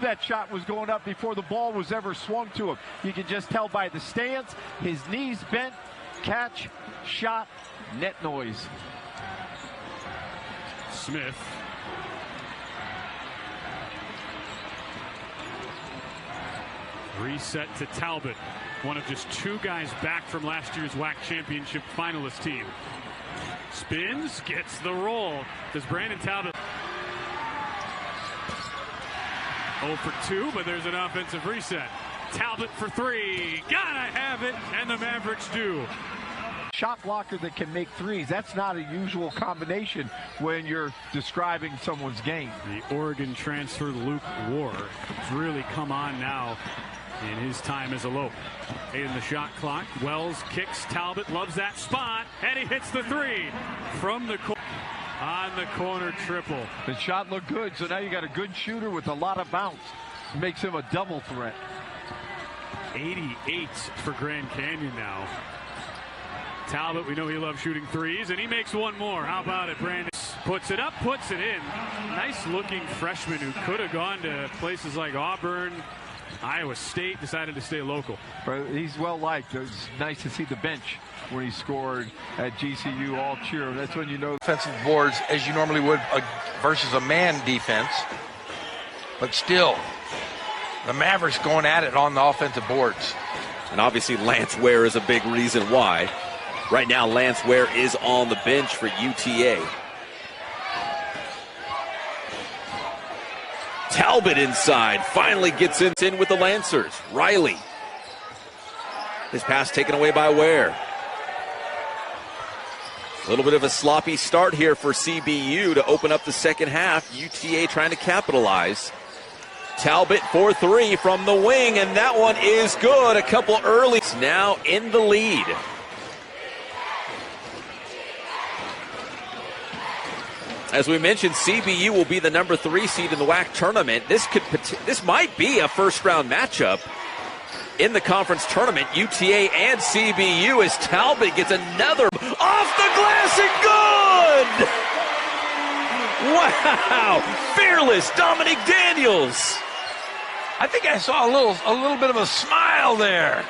that shot was going up before the ball was ever swung to him. You can just tell by the stance, his knees bent, catch, shot, net noise. Smith. Reset to Talbot, one of just two guys back from last year's WAC championship finalist team. Spins, gets the roll. Does Brandyn Talbot? 0 for 2, but there's an offensive reset. Talbot for 3. Gotta have it, and the Mavericks do. Shot blocker that can make threes. That's not a usual combination when you're describing someone's game. The Oregon transfer, Luke War, has really come on now in his time as a Lope. 8 in the shot clock. Wells kicks. Talbot loves that spot, and he hits the 3 from the corner. On the corner triple. The shot looked good, so now you got a good shooter with a lot of bounce. Makes him a double threat. 88 for Grand Canyon now. Talbot, we know he loves shooting threes, and he makes one more. How about it, Brandyn? Puts it up, puts it in. Nice looking freshman who could have gone to places like Auburn, Iowa State, decided to stay local. He's well liked. It's nice to see the bench when he scored at GCU all cheer. That's when you know. Defensive boards as you normally would versus a man defense. But still, the Mavericks going at it on the offensive boards. And obviously Lance Ware is a big reason why. Right now Lance Ware is on the bench for UTA. Talbot inside, finally gets in with the Lancers. Riley. His pass taken away by Ware. A little bit of a sloppy start here for CBU to open up the second half. UTA trying to capitalize. Talbot for 3 from the wing, and that one is good. A couple early. Now in the lead. As we mentioned, CBU will be the number 3 seed in the WAC tournament. This might be a first-round matchup in the conference tournament. UTA and CBU as Talbot gets another off the glass and good! Wow! Fearless Dominic Daniels. I think I saw a little bit of a smile there.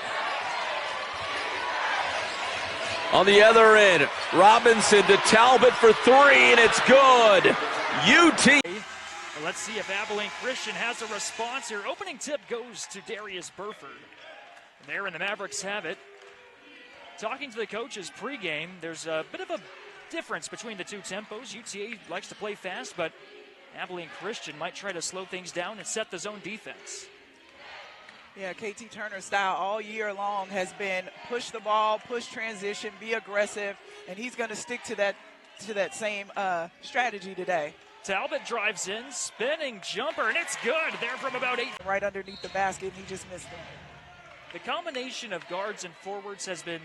On the other end, Robinson to Talbot for 3, and it's good. UT. Let's see if Abilene Christian has a response here. Opening tip goes to Darius Burford. There, and the Mavericks have it. Talking to the coaches pregame, there's a bit of a difference between the two tempos. UTA likes to play fast, but Abilene Christian might try to slow things down and set the zone defense. Yeah, KT Turner's style all year long has been push the ball, push transition, be aggressive, and he's going to stick to that same strategy today. Talbot drives in, spinning jumper, and it's good. There from about 8. Right underneath the basket, and he just missed him. The combination of guards and forwards has been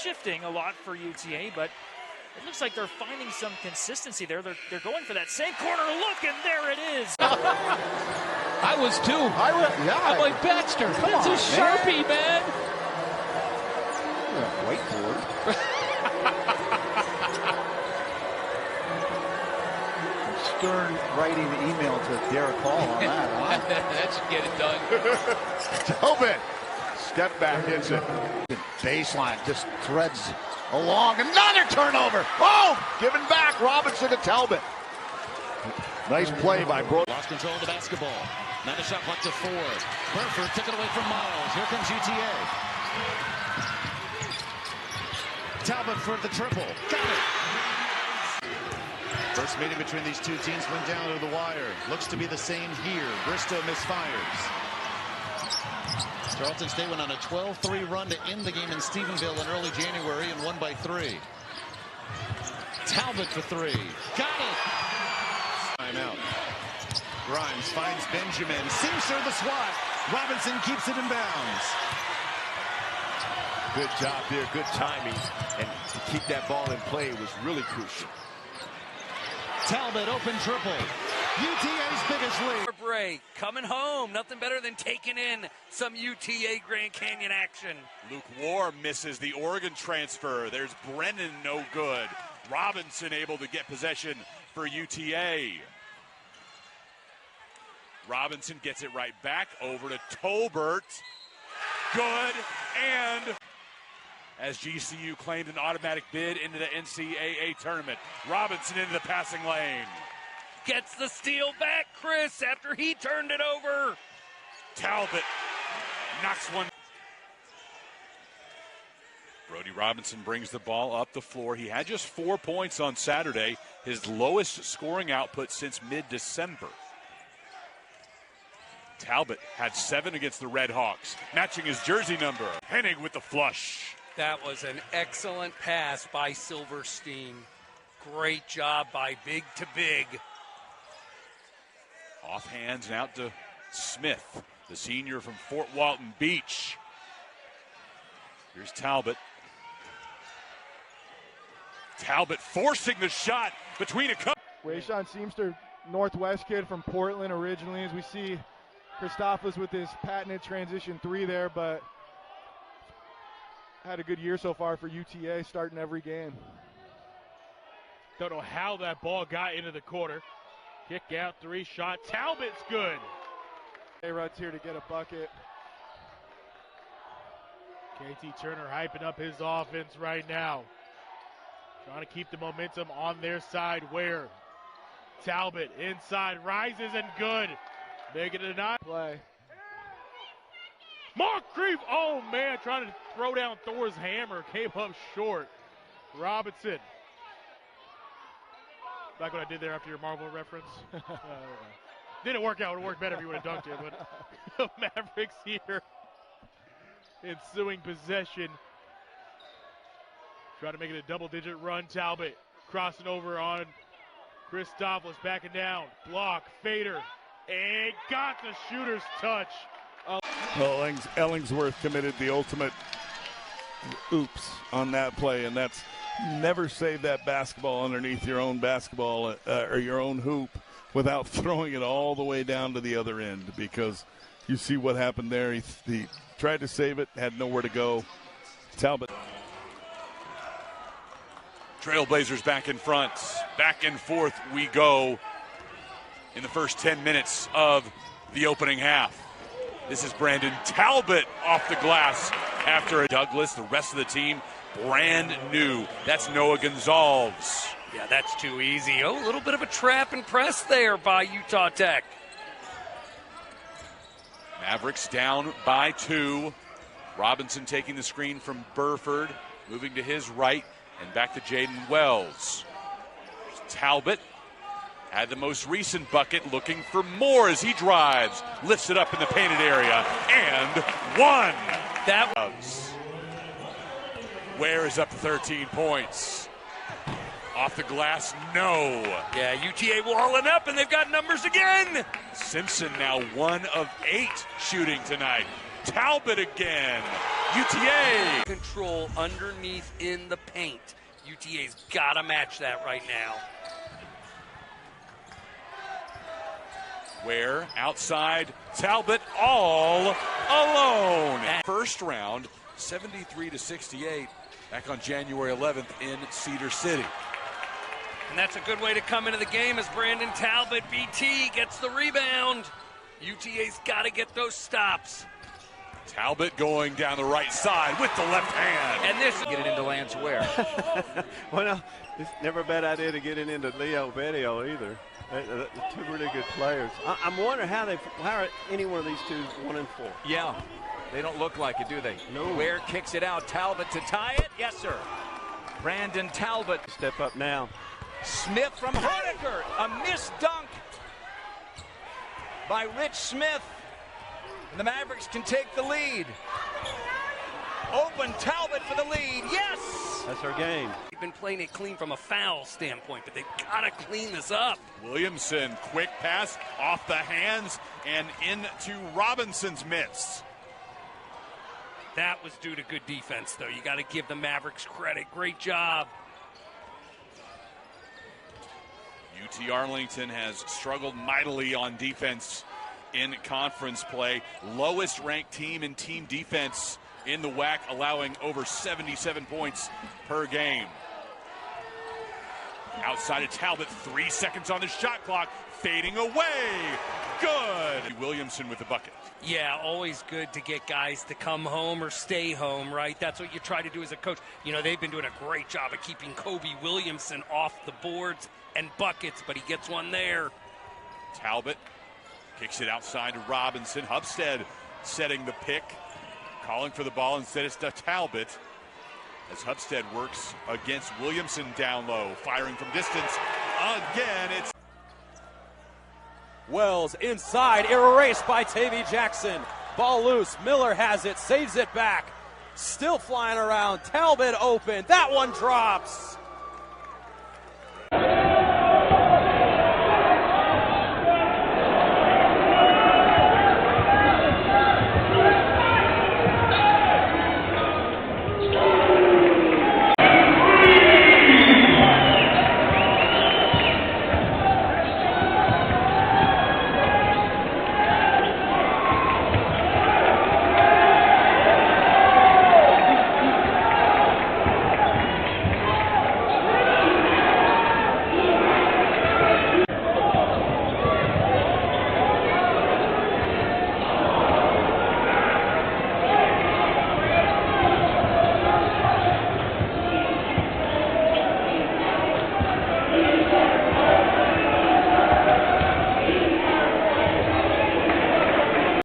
shifting a lot for UTA, but it looks like they're finding some consistency there. They're going for that same corner look, and there it is. I was too. I'm like, Baxter, that's a Sharpie, man. Whiteboard. Stern writing the email to Derek Hall on that. Huh? That should get it done. Talbot. Step back, hits it. Baseline just threads along. Another turnover. Oh, giving back. Robinson to Talbot. Nice play by Brooks. Lost control of the basketball. Now the shot clock to 4. Burford took it away from Miles. Here comes UTA. Talbot for the triple. Got it. First meeting between these two teams went down to the wire. Looks to be the same here. Bristow misfires. Tarleton State went on a 12-3 run to end the game in Stephenville in early January and won by 3. Talbot for 3. Got it. Timeout. Grimes finds Benjamin. Seems the swat. Robinson keeps it in bounds. Good job there. Good timing. And to keep that ball in play was really crucial. Talbot open triple. UTA's biggest lead. Break. Coming home. Nothing better than taking in some UTA Grand Canyon action. Luke War misses the Oregon transfer. There's Brandyn, no good. Robinson able to get possession for UTA. Robinson gets it right back over to Talbot. Good, and as GCU claimed an automatic bid into the NCAA tournament. Robinson into the passing lane. Gets the steal back, Chris, after he turned it over. Talbot knocks one. Brody Robinson brings the ball up the floor. He had just 4 points on Saturday, his lowest scoring output since mid-December. Talbot had 7 against the Red Hawks, matching his jersey number. Hennig with the flush. That was an excellent pass by Silverstein. Great job by Big to Big. Off hands and out to Smith, the senior from Fort Walton Beach. Here's Talbot. Talbot forcing the shot between a couple. Wayshawn Seamster, Northwest kid from Portland originally. As we see Christopoulos with his patented transition 3 there, but had a good year so far for UTA, starting every game. Don't know how that ball got into the quarter. Kick out, 3 shot. Talbot's good. A-Rod's here to get a bucket. KT Turner hyping up his offense right now. Trying to keep the momentum on their side. Where Talbot inside rises and good. Making it a 9 play. Mark Creep, oh man, trying to throw down Thor's hammer, came up short. Robinson. Like what I did there after your Marvel reference. Didn't work out. It would work better if you would have dunked it, but Mavericks here. Ensuing possession. Trying to make it a double-digit run. Talbot crossing over on Christopoulos, backing down. Block, fader, and got the shooter's touch. Well, Ellingsworth committed the ultimate oops on that play, and that's never save that basketball underneath your own basketball or your own hoop without throwing it all the way down to the other end, because you see what happened there. He tried to save it, had nowhere to go. Talbot. Trailblazers back in front. Back and forth we go in the first 10 minutes of the opening half. This is Brandyn Talbot off the glass after a Douglas. The rest of the team brand new. That's Noah Gonzalez. Yeah, that's too easy. Oh, a little bit of a trap and press there by Utah Tech. Mavericks down by 2. Robinson taking the screen from Burford, moving to his right, and back to Jaden Wells. Talbot had the most recent bucket, looking for more as he drives, lifts it up in the painted area, and one. That was. Ware is up to 13 points. Off the glass, no. Yeah, UTA walling up, and they've got numbers again. Simpson now 1 of 8 shooting tonight. Talbot again. UTA. Control underneath in the paint. UTA's got to match that right now. Ware outside, Talbot all alone. First round, 73-68, back on January 11th in Cedar City. And that's a good way to come into the game as Brandyn Talbot, BT, gets the rebound. UTA's got to get those stops. Talbot going down the right side with the left hand. And this get it into Lance Ware. Well, it's never a bad idea to get it into Leo Bedio either. They're 2 really good players. I'm wondering how are any one of these two 1 and 4. Yeah, they don't look like it, do they? No. Ware kicks it out. Talbot to tie it. Yes, sir. Brandyn Talbot. Step up now. Smith from Honecker. A missed dunk by Rich Smith. The Mavericks can take the lead. Open Talbot for the lead. Yes! That's our game. They've been playing it clean from a foul standpoint, but they've got to clean this up. Williamson, quick pass off the hands and into Robinson's mitts. That was due to good defense, though. You got to give the Mavericks credit. Great job. UT-Arlington has struggled mightily on defense in conference play. Lowest ranked team in team defense in the WAC, allowing over 77 points per game. Outside of Talbot, 3 seconds on the shot clock, fading away. Good. Williamson with the bucket. Yeah, always good to get guys to come home or stay home, right? That's what you try to do as a coach. You know, they've been doing a great job of keeping Kobe Williamson off the boards and buckets, but he gets one there. Talbot kicks it outside to Robinson. Hubstead setting the pick, calling for the ball. Instead it's to Talbot as Hubstead works against Williamson down low, firing from distance. Again, it's Wells inside, erased by Tavy Jackson. Ball loose, Miller has it, saves it back. Still flying around, Talbot open, that one drops.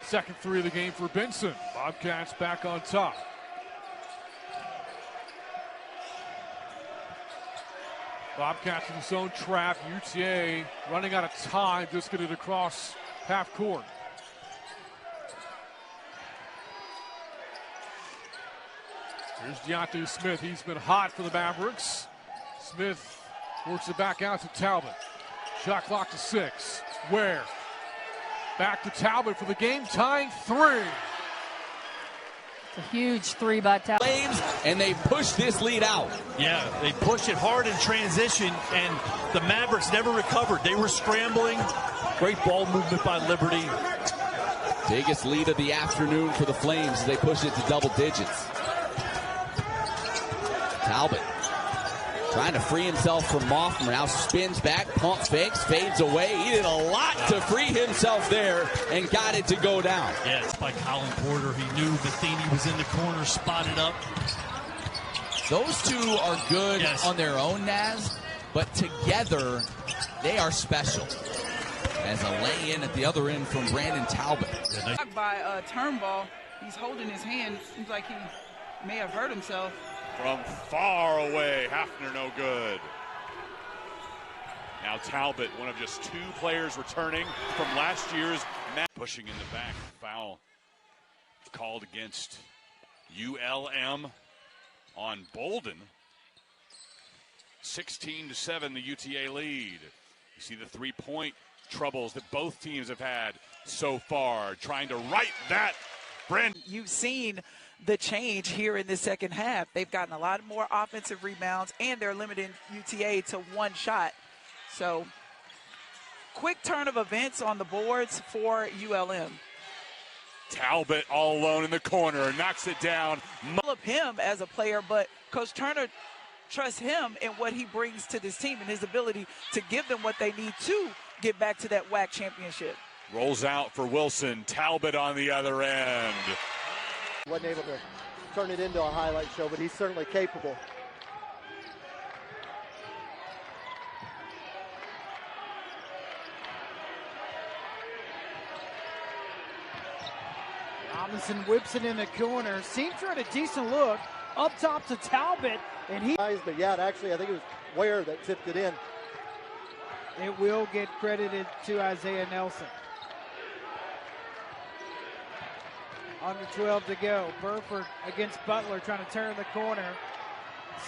Second three of the game for Benson. Bobcats back on top. Bobcats in the zone trap. UTA running out of time. Just get it across half court. Here's Deontay Smith. He's been hot for the Mavericks. Smith works it back out to Talbot. Shot clock to 6. Where? Back to Talbot for the game-tying three. It's a huge three by Talbot. And they push this lead out. Yeah, they pushed it hard in transition, and the Mavericks never recovered. They were scrambling. Great ball movement by Liberty. Biggest lead of the afternoon for the Flames as they push it to double digits. Talbot trying to free himself from Moffman. Now spins back, pump fakes, fades away. He did a lot to free himself there and got it to go down. Yeah, it's by Colin Porter. He knew Matheny was in the corner, spotted up. Those two are good on their own, Naz, but together they are special. As a lay-in at the other end from Brandyn Talbot. By Turnbull, he's holding his hand. Seems like he may have hurt himself. From far away, Hafner no good. Now Talbot, one of just two players returning from last year's match. Pushing in the back, foul called against ULM on Bolden. 16-7, the UTA lead. You see the three-point troubles that both teams have had so far, trying to right that. Brandyn. You've seen the change here in the second half. They've gotten a lot more offensive rebounds, and they're limiting UTA to one shot. So, quick turn of events on the boards for ULM. Talbot all alone in the corner, knocks it down. Of him as a player, but Coach Turner trusts him in what he brings to this team and his ability to give them what they need to get back to that WAC championship. Rolls out for Wilson. Talbot on the other end. Wasn't able to turn it into a highlight show, but he's certainly capable. Robinson whips it in the corner. Seems for a decent look. Up top to Talbot, and he. But yeah, actually, I think it was Ware that tipped it in. It will get credited to Isaiah Nelson. Under 12 to go. Burford against Butler, trying to turn the corner.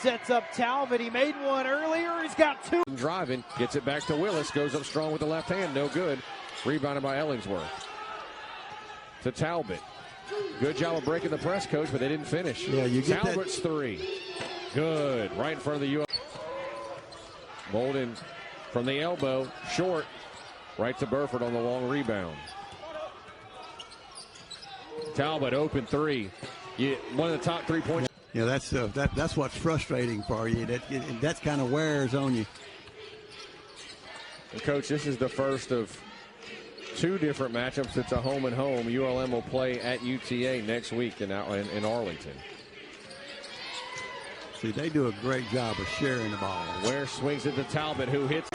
Sets up Talbot. He made one earlier. He's got two. Driving, gets it back to Willis. Goes up strong with the left hand. No good. Rebounded by Ellingsworth. To Talbot. Good job of breaking the press, coach, but they didn't finish. Yeah, you get Talbot's three. Good. Right in front of the U.S. Bolden from the elbow. Short. Right to Burford on the long rebound. Talbot open three. One of the top 3 points. Yeah, that's what's frustrating for you. That kind of wears on you. And Coach, this is the first of two different matchups. It's a home and home. ULM will play at UTA next week in Arlington. See, they do a great job of sharing the ball. Ware swings it to Talbot, who hits.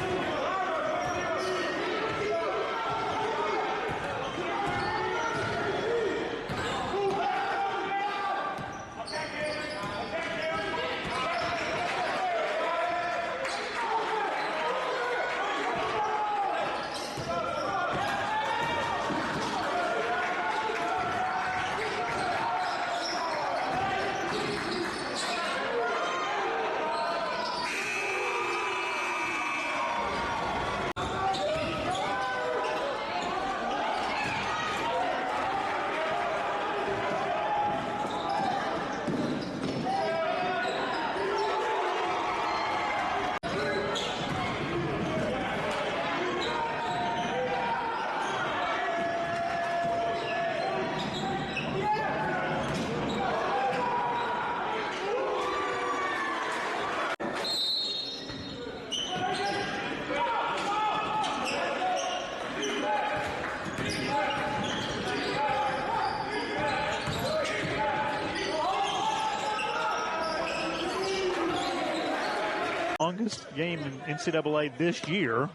Longest game in NCAA this year.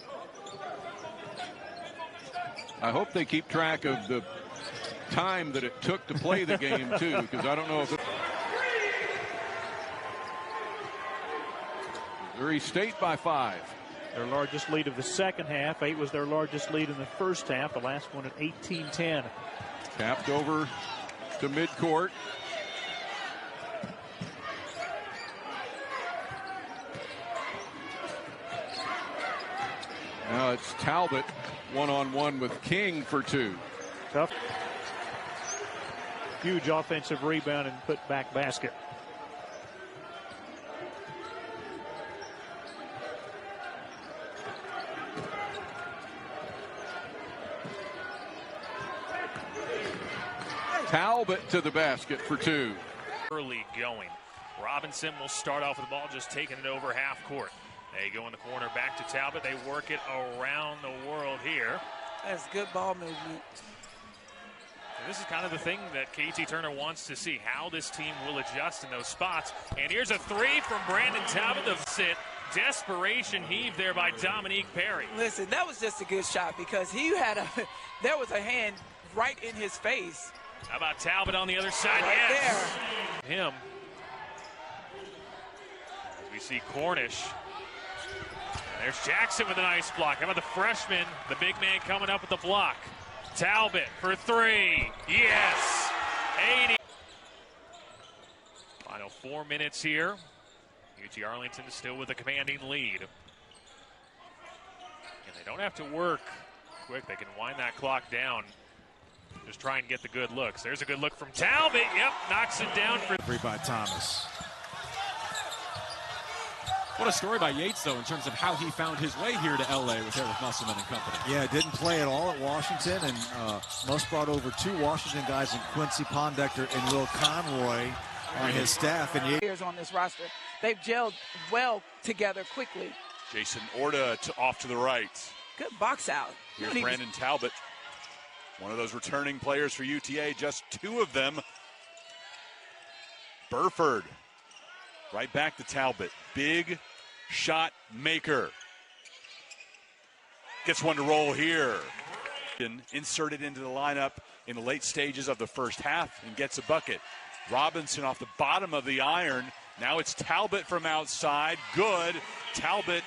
I hope they keep track of the time that it took to play the game, too, because I don't know if Missouri State by 5. Their largest lead of the second half. 8 was their largest lead in the first half. The last one at 18-10. Tapped over to midcourt. Now it's Talbot one-on-one with King for 2. Tough. Huge offensive rebound and put back basket. Talbot to the basket for 2. Early going. Robinson will start off with the ball, just taking it over half court. They go in the corner back to Talbot. They work it around the world here. That's good ball movement. And this is kind of the thing that KT Turner wants to see, how this team will adjust in those spots. And here's a three from Brandyn Talbot to sit. Desperation heave there by Dominique Perry. Listen, that was just a good shot because he had there was a hand right in his face. How about Talbot on the other side? Right yes. There. Him. As we see Cornish. There's Jackson with a nice block. How about the freshman, the big man coming up with the block? Talbot for 3. Yes. 80. Final 4 minutes here. UT Arlington is still with a commanding lead. And they don't have to work quick. They can wind that clock down. Just try and get the good looks. There's a good look from Talbot. Yep, knocks it down for 3 by Thomas. What a story by Yates, though, in terms of how he found his way here to L.A. with Eric Musselman and company. Yeah, didn't play at all at Washington, and Muss brought over 2 Washington guys in Quincy Pondector and Will Conroy on his staff. And Yates on this roster, they've gelled well together quickly. Jason Orta off to the right. Good box out. Here's Brandyn Talbot, one of those returning players for UTA, just 2 of them. Burford, right back to Talbot. Big shot maker. Gets one to roll here. Inserted into the lineup in the late stages of the first half and gets a bucket. Robinson off the bottom of the iron. Now it's Talbot from outside. Good. Talbot